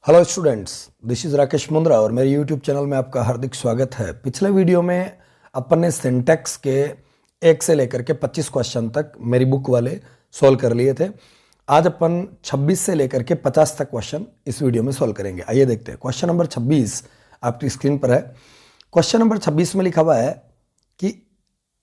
Hello students, this is Rakesh Mundra और मेरे YouTube channel में आपका हार्दिक स्वागत है। पिछले वीडियो में अपन ने सिंटैक्स के 1 से लेकर के 25 क्वेश्चन तक मेरी बुक वाले सॉल्व कर लिए थे। आज अपन 26 से लेकर के 50 तक क्वेश्चन इस वीडियो में सॉल्व करेंगे। आइए देखते हैं। क्वेश्चन नंबर 26 आपकी स्क्रीन पर है। क्वेश्चन नंबर 26 में लिखा हुआ है कि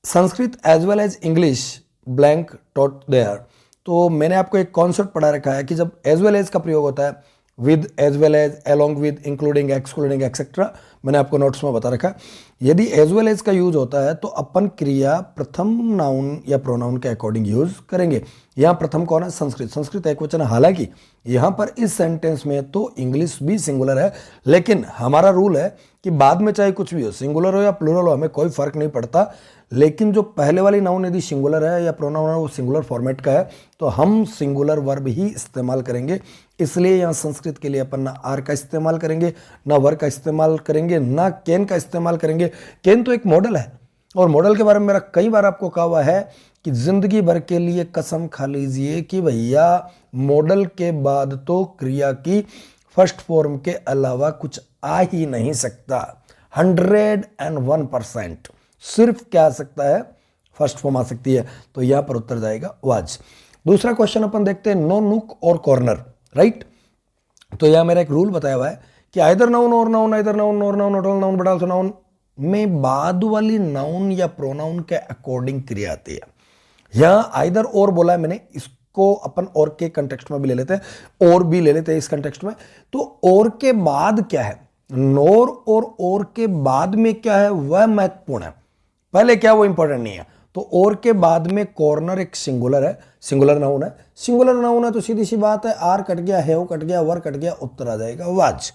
Sanskrit as well as English blank taught there. तो मैंने आपको एक कॉन्सेप्ट पढ़ा रखा है कि जब एज वेल एज का प्रयोग होता है with, as well as, along with, including, excluding, etcetera, मैंने आपको नोट्स में बता रखा है। यदि एज वेल एज का यूज होता है तो अपन क्रिया प्रथम नाउन या प्रोनाउन के अकॉर्डिंग यूज करेंगे। यहाँ प्रथम कौन है? संस्कृत। संस्कृत एक वचन है। हालांकि यहाँ पर इस सेंटेंस में तो इंग्लिश भी सिंगुलर है, लेकिन हमारा रूल है कि बाद में चाहे कुछ भी हो, सिंगुलर हो या प्लूरल हो, हमें कोई फर्क नहीं पड़ता। लेकिन जो पहले वाली नाउन यदि सिंगुलर है या प्रोनाउन है वो सिंगुलर फॉर्मेट का है तो हम सिंगुलर वर्ब ही इस्तेमाल करेंगे। इसलिए यहाँ संस्कृत के लिए अपन ना आर का इस्तेमाल करेंगे, ना वर का इस्तेमाल करेंगे, ना कैन का इस्तेमाल करेंगे। कैन तो एक मॉडल है और मॉडल के बारे में मेरा कई बार आपको कहा हुआ है कि जिंदगी भर के लिए कसम खा लीजिए कि भैया मॉडल के बाद तो क्रिया की फर्स्ट फॉर्म के अलावा कुछ आ ही नहीं सकता। 101% सिर्फ क्या आ सकता है? फर्स्ट फॉर्म आ सकती है। तो यहां पर उत्तर जाएगा वाज। दूसरा क्वेश्चन अपन देखते हैं, नो, नुक और कॉर्नर, राइट। तो यहां मेरा एक रूल बताया हुआ है कि आइदर नाउन और नाउन, आइदर नाउन और noun, not all noun but also known में बाद वाली नाउन या प्रोनाउन के अकॉर्डिंग क्रिया आती है। यहां आइदर और बोला है मैंने, इसको अपन और के कंटेक्स्ट में भी ले लेते हैं, और भी ले लेते हैं इस कंटेक्स्ट में। तो और के बाद क्या है? नोर और के बाद में क्या है वह महत्वपूर्ण है। पहले क्या वो इंपॉर्टेंट नहीं है। तो और के बाद में कॉर्नर एक सिंगुलर है, सिंगुलर नाउन है। सिंगुलर नाउन है तो सीधी सी बात है, आर कट गया, हैव कट गया, वर कट गया, उत्तर आ जाएगा वाज।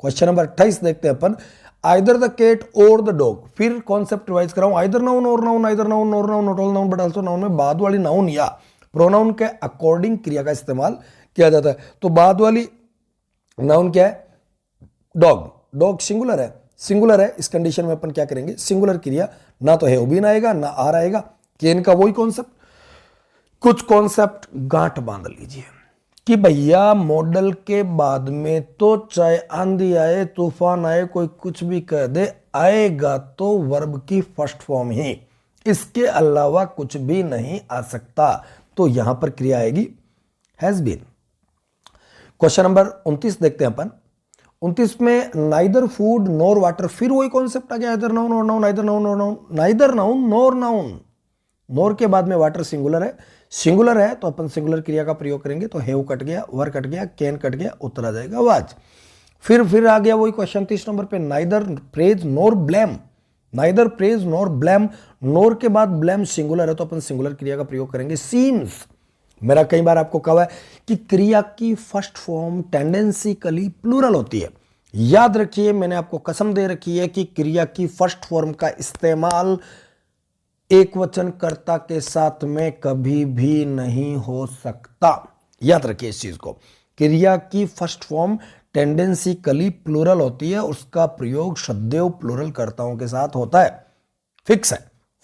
क्वेश्चन नंबर 28 देखते हैं अपन, आइदर द कैट और द डॉग। फिर कॉन्सेप्ट रिवाइज कराऊं, आइदर नाउन और नाउन, आइदर नाउन और noun, not all noun but also known में बाद वाली नाउन या प्रोनाउन के अकॉर्डिंग क्रिया का इस्तेमाल किया जाता है। तो बाद वाली नाउन क्या है? डॉग। डॉग सिंगुलर है, सिंगुलर है। इस कंडीशन में अपन क्या करेंगे? सिंगुलर क्रिया, ना तो हैव बीन आएगा ना आर आएगा। केन का वही कॉन्सेप्ट, कुछ कॉन्सेप्ट गांठ बांध लीजिए कि भैया मॉडल के बाद में तो चाहे आंधी आए, तूफान आए, कोई कुछ भी कह दे, आएगा तो वर्ब की फर्स्ट फॉर्म ही, इसके अलावा कुछ भी नहीं आ सकता। तो यहां पर क्रिया आएगी हैज बीन। क्वेश्चन नंबर 29 देखते हैं अपन। 29 में नाइदर फूड नोर वाटर। फिर वही कॉन्सेप्ट आ गया, आइदर नाउन और नाउन, आइदर नाउन और नाउन, नाइदर नाउन नोर नाउन। नोर के बाद में वाटर सिंगुलर है, सिंगुलर है तो अपन सिंगुलर क्रिया का प्रयोग करेंगे। तो हैव कट गया, वर कट गया, कैन कट गया, उत्तर आ जाएगा वाज। फिर आ गया वही क्वेश्चन 30 नंबर पे, नाइदर प्रेज नोर ब्लेम। नाइदर प्रेज नोर ब्लेम, नोर के बाद ब्लेम सिंगुलर है तो अपन सिंगुलर क्रिया का प्रयोग करेंगे, सीम्स। मेरा कई बार आपको कहा है कि क्रिया की फर्स्ट फॉर्म टेंडेंसिकली प्लूरल होती है। याद रखिए, मैंने आपको कसम दे रखी है कि क्रिया की फर्स्ट फॉर्म का इस्तेमाल एक वचन कर्ता के साथ में कभी भी नहीं हो सकता। याद रखिए इस चीज को, क्रिया की फर्स्ट फॉर्म टेंडेंसिकली प्लूरल होती है, उसका प्रयोग सदैव प्लूरल कर्ताओं के साथ होता है। फिक्स है,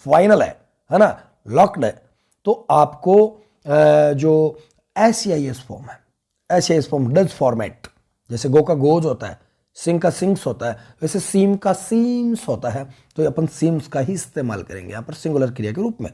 फाइनल है ना, लॉक्ड है। तो आपको जो SCIS फॉर्म है, SCIS फॉर्म डज फॉर्मेट, जैसे गो का गोज होता है, सिंह का सिंग्स होता है, वैसे सीम का सीम्स होता है। तो अपन सीम्स का ही इस्तेमाल करेंगे यहाँ पर सिंगुलर क्रिया के रूप में।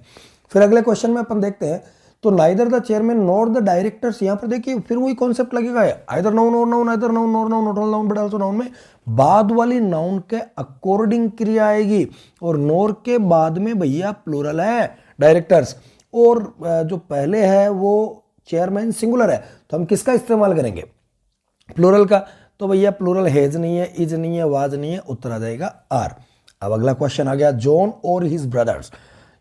फिर अगले क्वेश्चन में अपन देखते हैं, तो neither the chairman nor the directors. यहाँ पर देखिए फिर वही कॉन्सेप्ट लगेगा, आइदर नाउन और नाउन, आइदर नाउन और noun, not all noun but also known में बाद वाली नाउन के अकॉर्डिंग क्रिया आएगी। और नॉर के बाद में भैया प्लूरल है डायरेक्टर्स, और जो पहले है वो चेयरमैन सिंगुलर है, तो हम किसका इस्तेमाल करेंगे? प्लूरल का। तो भैया प्लूरल हैज नहीं है, इज नहीं है, वाज नहीं है, उत्तर आ जाएगा आर। अब अगला क्वेश्चन आ गया, जॉन और हिज ब्रदर्स।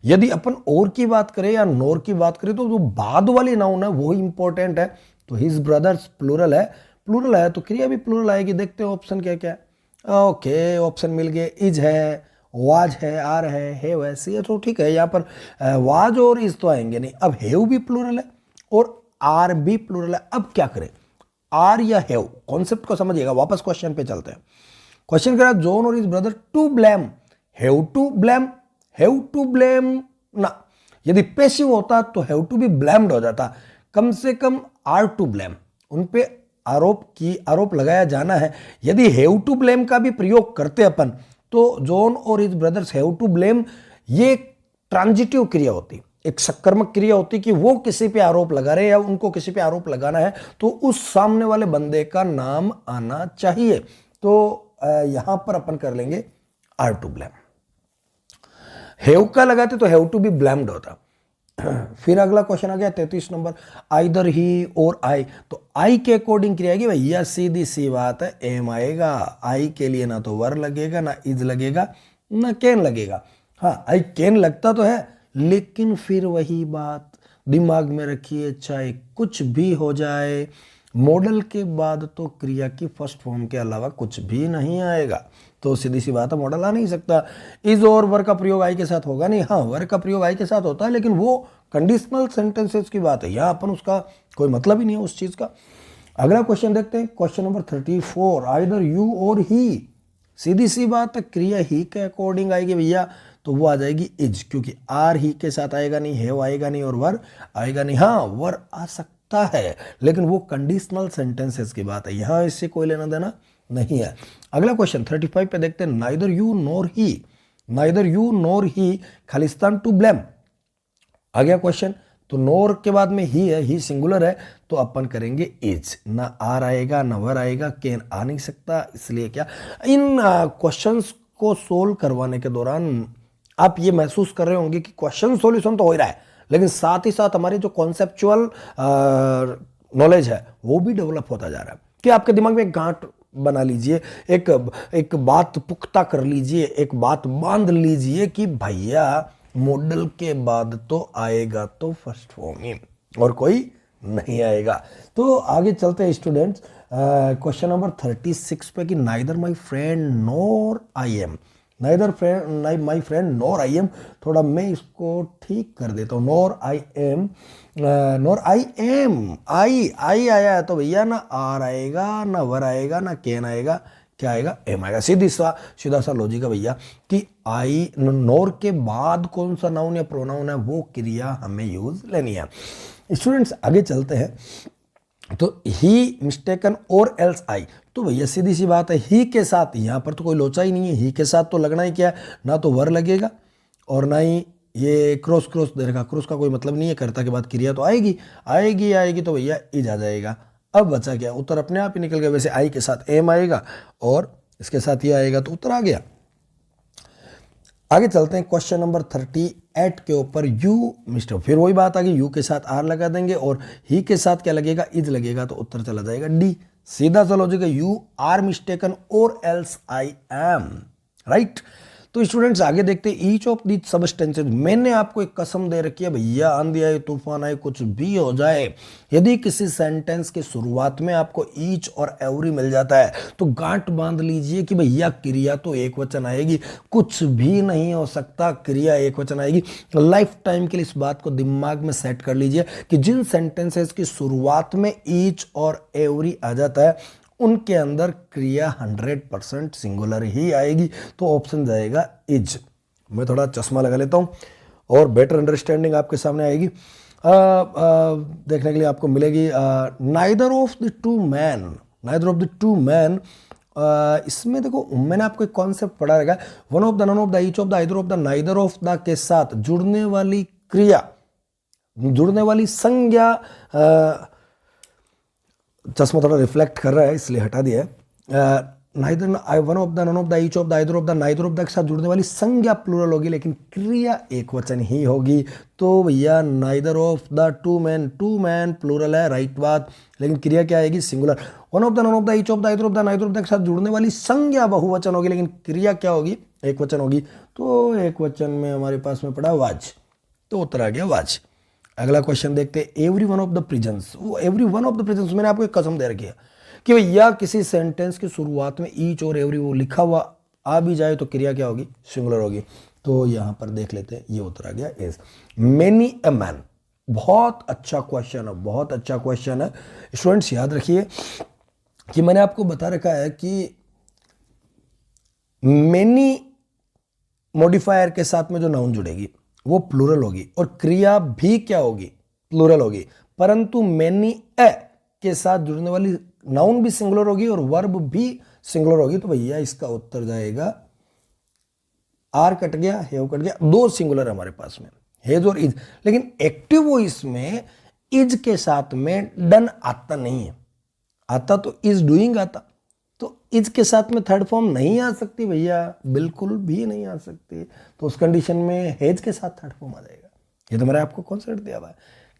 यदि अपन और की बात करें या नोर की बात करें तो जो बाद वाली नाउन है वो इंपॉर्टेंट है। तो हिज ब्रदर्स प्लूरल है, प्लूरल है तो क्रिया भी प्लूरल आएगी। देखते हैं ऑप्शन क्या क्या है। ओके, ऑप्शन मिल गए, इज है, वाज है, आर है, हैव है, सी है। तो ठीक है, यहाँ पर वाज और इज तो आएंगे नहीं। अब हैव भी प्लूरल है और आर भी प्लूरल है। अब क्या करें? आर या हैव, कॉन्सेप्ट को समझिएगा। वापस क्वेश्चन पे चलते हैं। क्वेश्चन करा, जॉन और his brother to blame. Have to blame, have to blame ना, यदि पैसिव होता तो हैव टू बी ब्लेम्ड हो जाता। कम से कम आर टू ब्लेम, उन पे आरोप लगाया जाना है, यदि हैव टू ब्लेम का भी प्रयोग करते अपन, तो जॉन और his brothers have to blame, ये ट्रांजिटिव क्रिया होती, एक सकर्मक क्रिया होती कि वो किसी पे आरोप लगा रहे हैं या उनको किसी पे आरोप लगाना है, तो उस सामने वाले बंदे का नाम आना चाहिए। तो यहां पर अपन कर लेंगे आर टू ब्लेम। हैव का लगाते तो हैव टू बी ब्लेम्ड होता। फिर अगला क्वेश्चन आ गया 33 नंबर, आइदर ही और आई। तो आई के अकॉर्डिंग क्रिया आएगी भैया, सीधी सी बात है, एम आएगा। आई के लिए ना तो वर लगेगा, ना इज लगेगा, ना कैन लगेगा। हाँ, आई कैन लगता तो है, लेकिन फिर वही बात दिमाग में रखिए, चाहे कुछ भी हो जाए, मॉडल के बाद तो क्रिया की फर्स्ट फॉर्म के अलावा कुछ भी नहीं आएगा। तो सीधी सी बात है, मॉडल आ नहीं सकता। इज और वर का प्रयोग आई के साथ होगा नहीं। हाँ, वर का प्रयोग आई के साथ होता है, लेकिन वो कंडीशनल सेंटेंसेस की बात है, यहाँ अपन उसका कोई मतलब ही नहीं है उस चीज का। अगला क्वेश्चन देखते हैं, क्वेश्चन नंबर 34, आइदर यू और ही। सीधी सी बात है, क्रिया ही के अकॉर्डिंग आएगी भैया, तो वो आ जाएगी इज, क्योंकि आर ही के साथ आएगा नहीं, हैव आएगा नहीं और वर आएगा नहीं। हाँ, वर आ सकता है, लेकिन वो कंडीशनल सेंटेंसेस की बात है, यहां इससे कोई लेना देना नहीं है। अगला क्वेश्चन 35 पे देखते हैं, neither you nor he. Neither you nor he खालिस्तान टू ब्लेम। आ गया क्वेश्चन, तो नोर के बाद में ही है, ही सिंगुलर है, तो अपन करेंगे इज। ना आर आएगा, ना वर आएगा, कैन आ नहीं सकता, इसलिए क्या इन क्वेश्चंस को सोल्व करवाने के दौरान आप ये महसूस कर रहे होंगे कि क्वेश्चन सॉल्यूशन तो हो ही रहा है, लेकिन साथ ही साथ हमारी जो कॉन्सेप्चुअल नॉलेज है वो भी डेवलप होता जा रहा है। कि आपके दिमाग में एक गांठ बना लीजिए, एक बात पुख्ता कर लीजिए, एक बात बांध लीजिए कि भैया मॉडल के बाद तो आएगा तो फर्स्ट फॉर्म ही, और कोई नहीं आएगा। तो आगे चलते हैं स्टूडेंट्स, क्वेश्चन नंबर 36 पे कि neither my friend NOR I am. Neither my friend NOR I am, थोड़ा मैं इसको ठीक कर देता हूँ। नोर I am, NOR I am, आई आया है तो भैया ना आर आएगा, ना वर आएगा, ना कैन आएगा, क्या आएगा, एम आएगा। सीधा सा लॉजिक है भैया कि आई नोर के बाद कौन सा नाउन या प्रोनाउन है वो क्रिया हमें यूज लेनी है। स्टूडेंट्स आगे चलते हैं, तो ही मिस्टेकन और एल्स आई, तो भैया सीधी सी बात है, ही के साथ यहां पर तो कोई लोचा ही नहीं है, ही के साथ तो लगना ही क्या है, ना तो वर लगेगा और ना ही ये क्रॉस दे रखा, क्रॉस का कोई मतलब नहीं है, कर्ता के बाद क्रिया तो आएगी, तो भैया इज आ जाएगा। अब बचा क्या, उत्तर अपने आप ही निकल गया। वैसे आई के साथ एम आएगा और इसके साथ ये आएगा, तो उत्तर आ गया। आगे चलते हैं, क्वेश्चन नंबर 38 के ऊपर, यू मिस्टर, फिर वही बात आ गई, यू के साथ आर लगा देंगे और ही के साथ क्या लगेगा, इज लगेगा, तो उत्तर चला जाएगा डी। सीधा सा लॉजिक है, यू आर मिस्टेकन और एल्स आई एम, राइट। तो स्टूडेंट्स आगे देखते हैं, ईच ऑफ दी सबस्टेंसेज। मैंने आपको एक कसम दे रखी है भैया, आंधी आए तूफान आए कुछ भी हो जाए, यदि किसी सेंटेंस के शुरुआत में आपको ईच और एवरी मिल जाता है तो गांठ बांध लीजिए कि भैया क्रिया तो एक वचन आएगी, कुछ भी नहीं हो सकता, क्रिया एक वचन आएगी। लाइफ टाइम के लिए इस बात को दिमाग में सेट कर लीजिए कि जिन सेंटेंसेस की शुरुआत में ईच और एवरी आ जाता है उनके अंदर क्रिया 100% सिंगुलर ही आएगी, तो ऑप्शन जाएगा इज। मैं थोड़ा चश्मा लगा लेता हूं और बेटर अंडरस्टैंडिंग आपके सामने आएगी, देखने के लिए आपको मिलेगी। Neither of the two man, इसमें देखो मैंने आपको एक कॉन्सेप्ट पढ़ा रहेगा, one of the, none of the, each of the, either of the, neither of the के साथ जुड़ने वाली क्रिया, जुड़ने वाली संज्ञा, चश्मा थोड़ा रिफ्लेक्ट कर रहा है इसलिए हटा दिया है। Neither, one of the, none of the, each of the, either of the, neither of the के साथ जुड़ने वाली संज्ञा प्लूरल होगी, लेकिन क्रिया एक वचन ही होगी। तो भैया neither of the two man plural है, राइट बात, लेकिन क्रिया क्या आएगी, singular. One of the, none of the, each of the, either of the, neither of the के साथ जुड़ने वाली संज्ञा बहुवचन होगी, लेकिन क्रिया क्या होगी, एक वचन होगी। तो एक वचन में हमारे पास में पड़ा वाज, तो उत्तर आ गया वाज। अगला क्वेश्चन देखते हैं, every one of the presents. वो every one of the presents मैंने आपको एक कसम दे रखी है कि भैया किसी सेंटेंस की शुरुआत में ईच और एवरी वो लिखा हुआ आ भी जाए तो क्रिया क्या होगी, सिंगुलर होगी। तो यहां पर देख लेते हैं, ये उत्तर आ गया इज। मेनी अ मैन, बहुत अच्छा क्वेश्चन है, बहुत अच्छा क्वेश्चन है। स्टूडेंट्स याद रखिए कि मैंने आपको बता रखा है कि मेनी मॉडिफायर के साथ में जो नाउन जुड़ेगी वो प्लूरल होगी और क्रिया भी क्या होगी, प्लूरल होगी, परंतु मेनी ए के साथ जुड़ने वाली नाउन भी सिंगुलर होगी और वर्ब भी सिंगुलर होगी, तो भैया इसका उत्तर जाएगा, आर कट गया, हैव कट गया, दो सिंगुलर हमारे पास में, हैज और इज। लेकिन एक्टिव वॉइस में इज के साथ में डन आता नहीं है, आता तो इज डूइंग आता, तो इज के साथ में थर्ड फॉर्म नहीं आ सकती भैया, बिल्कुल भी नहीं आ सकती। तो उस कंडीशन में हेज के साथ थर्ड फॉर्म आ जाएगा। ये तो मैंने आपको कॉन्सेप्ट दिया हुआ है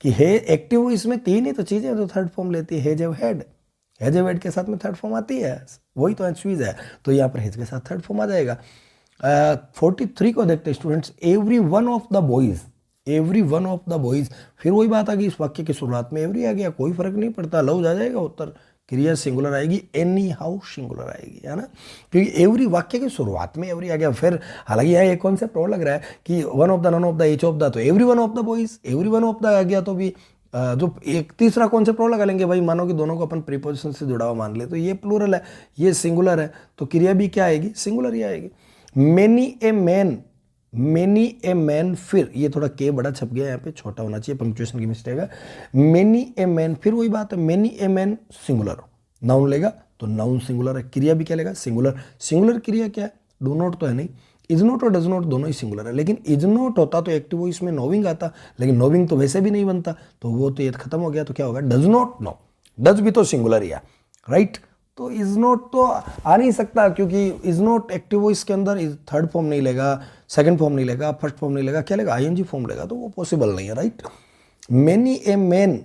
कि हे एक्टिव इसमें तीन ही तो चीजें जो थर्ड फॉर्म लेती है, हेज एव हेड, हेज एव हेड के साथ में थर्ड फॉर्म आती है, वही तो चीज है। तो यहाँ पर हेज के साथ थर्ड फॉर्म आ जाएगा। 43 को देखते हैं students, every one of the boys, every one of the boys, फिर वही बात आ गई, इस वाक्य की शुरुआत में एवरी आ गया, कोई फर्क नहीं पड़ता, लव आ जाएगा उत्तर, क्रिया सिंगुलर आएगी, एनी हाउ सिंगुलर आएगी, है ना, क्योंकि एवरी वाक्य की शुरुआत में एवरी आ गया। फिर हालांकि यहाँ एक कॉन्सेप्ट और लग रहा है कि one of the, none of the, each of the, तो every one of the boys, every one of the आ गया, तो भी जो एक तीसरा कॉन्सेप्ट और लगा लेंगे भाई, मानो कि दोनों को अपन प्रीपोजिशन से जुड़ा हुआ मान ले, तो ये प्लूरल है, ये सिंगुलर है, तो क्रिया भी क्या आएगी, सिंगुलर ही आएगी। Many a man, many a man, फिर ये थोड़ा के बड़ा छप गया, यहाँ पे छोटा होना चाहिए, पंक्चुएशन की मिस्टेक है। मेनी ए मैन, फिर वही बात है, many a man singular, noun लेगा तो नाउन सिंगुलर है, क्रिया भी क्या लेगा, सिंगुलर। सिंगुलर क्रिया क्या है, डू नॉट तो है नहीं, इज नॉट और डज नॉट दोनों ही सिंगुलर है, लेकिन इज नॉट होता तो एक्टिव वॉइस में नोविंग आता, लेकिन नोविंग तो वैसे भी नहीं बनता, तो वो तो ये खत्म हो गया, तो क्या होगा, डज नॉट नो, डज भी तो सिंगुलर ही है, राइट। तो इज नॉट तो आ नहीं सकता, क्योंकि इज नॉट एक्टिव वॉइस के अंदर इज थर्ड फॉर्म नहीं लेगा, सेकंड फॉर्म नहीं लेगा, फर्स्ट फॉर्म नहीं लेगा, क्या लेगा, आईएनजी फॉर्म लेगा, तो वो पॉसिबल नहीं है, राइट। मेनी ए मैन,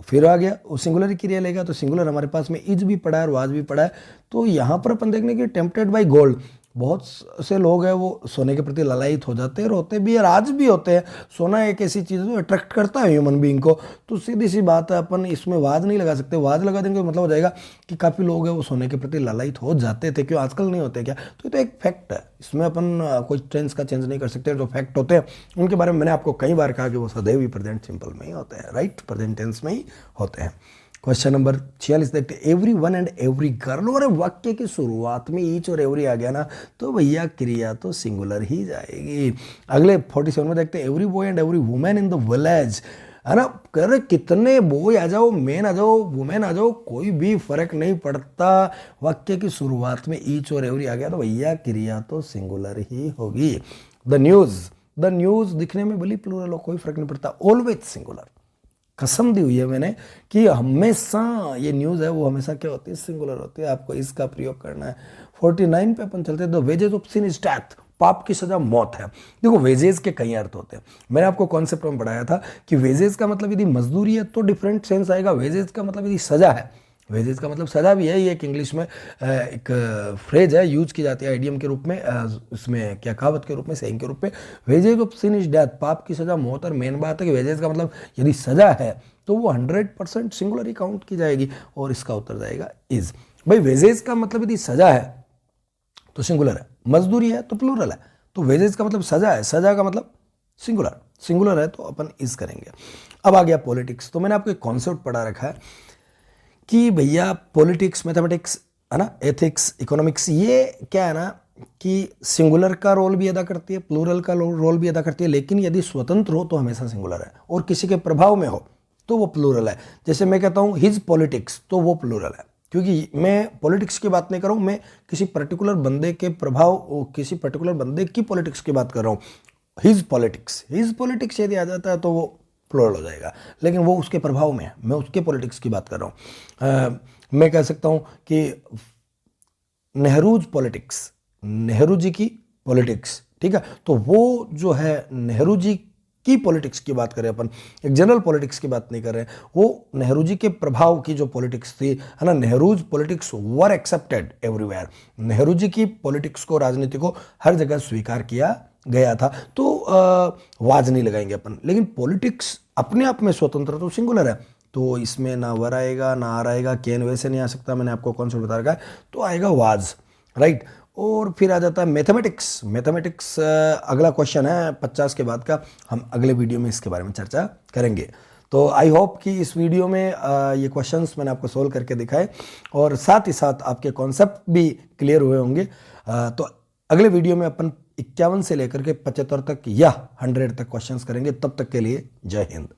फिर आ गया, वो सिंगुलर क्रिया लेगा, तो सिंगुलर हमारे पास में इज भी पड़ा है और वाज भी पड़ा है। तो यहाँ पर अपन देखने की टेम्पटेड बाई गोल्ड, बहुत से लोग हैं वो सोने के प्रति ललायित हो जाते हैं, रोते भी और आज भी होते हैं। सोना एक ऐसी चीज़ जो अट्रैक्ट करता है ह्यूमन बीइंग को, तो सीधी सी बात है, अपन इसमें वाद नहीं लगा सकते, वाद लगा देंगे तो मतलब हो जाएगा कि काफ़ी लोग हैं वो सोने के प्रति ललायित हो जाते थे, क्यों आजकल नहीं होते क्या, तो ये तो एक फैक्ट है, इसमें अपन कोई टेंस का चेंज नहीं कर सकते। जो फैक्ट होते हैं उनके बारे में मैंने आपको कई बार कहा कि वो सदैव ही प्रेजेंट सिंपल में ही होते हैं, राइट, प्रेजेंट टेंस में ही होते हैं। क्वेश्चन नंबर 46 देखते हैं, every one and every girl, और वाक्य की शुरुआत में ईच और एवरी आ गया ना, तो भैया क्रिया तो सिंगुलर ही जाएगी। अगले 47 में देखते हैं, every boy and every women in the village, है ना, कर कितने बॉय आ जाओ, मैन आ जाओ, वुमेन आ जाओ, कोई भी फर्क नहीं पड़ता, वाक्य की शुरुआत में ईच और एवरी आ गया, तो भैया क्रिया तो सिंगुलर ही होगी। द न्यूज, द न्यूज दिखने में भली प्लूरल हो, कोई फर्क नहीं पड़ता, ऑलवेज सिंगुलर, कसम दी हुई है मैंने कि हमेशा ये न्यूज़ है वो हमेशा क्या होती है, सिंगुलर होती है, आपको इसका प्रयोग करना है। 49 पे अपन चलते हैं, the wages of sin is death, पाप की सजा मौत है। देखो वेजेस के कई अर्थ होते हैं, मैंने आपको कॉन्सेप्ट में पढ़ाया था कि वेजेस का मतलब यदि मजदूरी है तो डिफरेंट सेंस आएगा, वेजेस का मतलब यदि सजा है, वेजेस का मतलब सजा भी है, ये एक इंग्लिश में एक फ्रेज है, यूज की जाती है आइडियम के रूप में, इसमें क्या कहावत के रूप में, सेइंग के रूप में, wages of sin is death, पाप की सजा मौत। और मेन बात है कि वेजेस का मतलब यदि सजा है तो वो 100% सिंगुलर ही काउंट की जाएगी, और इसका उत्तर जाएगा इज। भाई वेजेस का मतलब यदि सजा है तो सिंगुलर है, मजदूरी है तो प्लूरल है, तो वेजेस का मतलब सजा है, सजा का मतलब सिंगुलर, सिंगुलर है तो अपन इज करेंगे। अब आ गया पॉलिटिक्स, तो मैंने आपको एक कॉन्सेप्ट पढ़ा रखा है कि भैया पॉलिटिक्स, मैथमेटिक्स, है ना, एथिक्स, इकोनॉमिक्स, ये क्या है ना कि सिंगुलर का रोल भी अदा करती है, प्लूरल का रोल भी अदा करती है, लेकिन यदि स्वतंत्र हो तो हमेशा सिंगुलर है, और किसी के प्रभाव में हो तो वो प्लूरल है। जैसे मैं कहता हूँ हिज पॉलिटिक्स, तो वो प्लूरल है, क्योंकि मैं पॉलिटिक्स की बात नहीं कर रहा हूँ, मैं किसी पर्टिकुलर बंदे के प्रभाव, किसी पर्टिकुलर बंदे की पॉलिटिक्स की बात कर रहा हूँ। हिज पॉलिटिक्स, हिज पॉलिटिक्स यदि आ जाता है तो वो प्लूरल हो जाएगा, लेकिन वो उसके प्रभाव में है, मैं उसके पॉलिटिक्स की बात कर रहा हूँ। मैं कह सकता हूँ कि नेहरूज पॉलिटिक्स, नेहरू जी की पॉलिटिक्स, ठीक है, तो वो जो है नेहरू जी की पॉलिटिक्स की बात करें अपन, एक जनरल पॉलिटिक्स की बात नहीं कर रहे हैं, वो नेहरू जी के प्रभाव की जो पॉलिटिक्स थी, है ना, नेहरूज पॉलिटिक्स वर एक्सेप्टेड एवरीवेयर, नेहरू जी की पॉलिटिक्स को, राजनीति को हर जगह स्वीकार किया गया था, तो वाज नहीं लगाएंगे अपन। लेकिन पॉलिटिक्स अपने आप में स्वतंत्र तो सिंगुलर है, तो इसमें ना वर आएगा ना आर आएगा, कैन वैसे नहीं आ सकता, मैंने आपको कॉन्सेप्ट बता रखा है, तो आएगा वाज, राइट। और फिर आ जाता है मैथमेटिक्स, मैथमेटिक्स अगला क्वेश्चन है 50 के बाद का, हम अगले वीडियो में इसके बारे में चर्चा करेंगे। तो आई होप कि इस वीडियो में ये क्वेश्चंस मैंने आपको सोल्व करके दिखाए, और साथ ही साथ आपके कॉन्सेप्ट भी क्लियर हुए होंगे। तो अगले वीडियो में अपन 51 से लेकर के 75 तक या 100 तक क्वेश्चंस करेंगे। तब तक के लिए जय हिंद।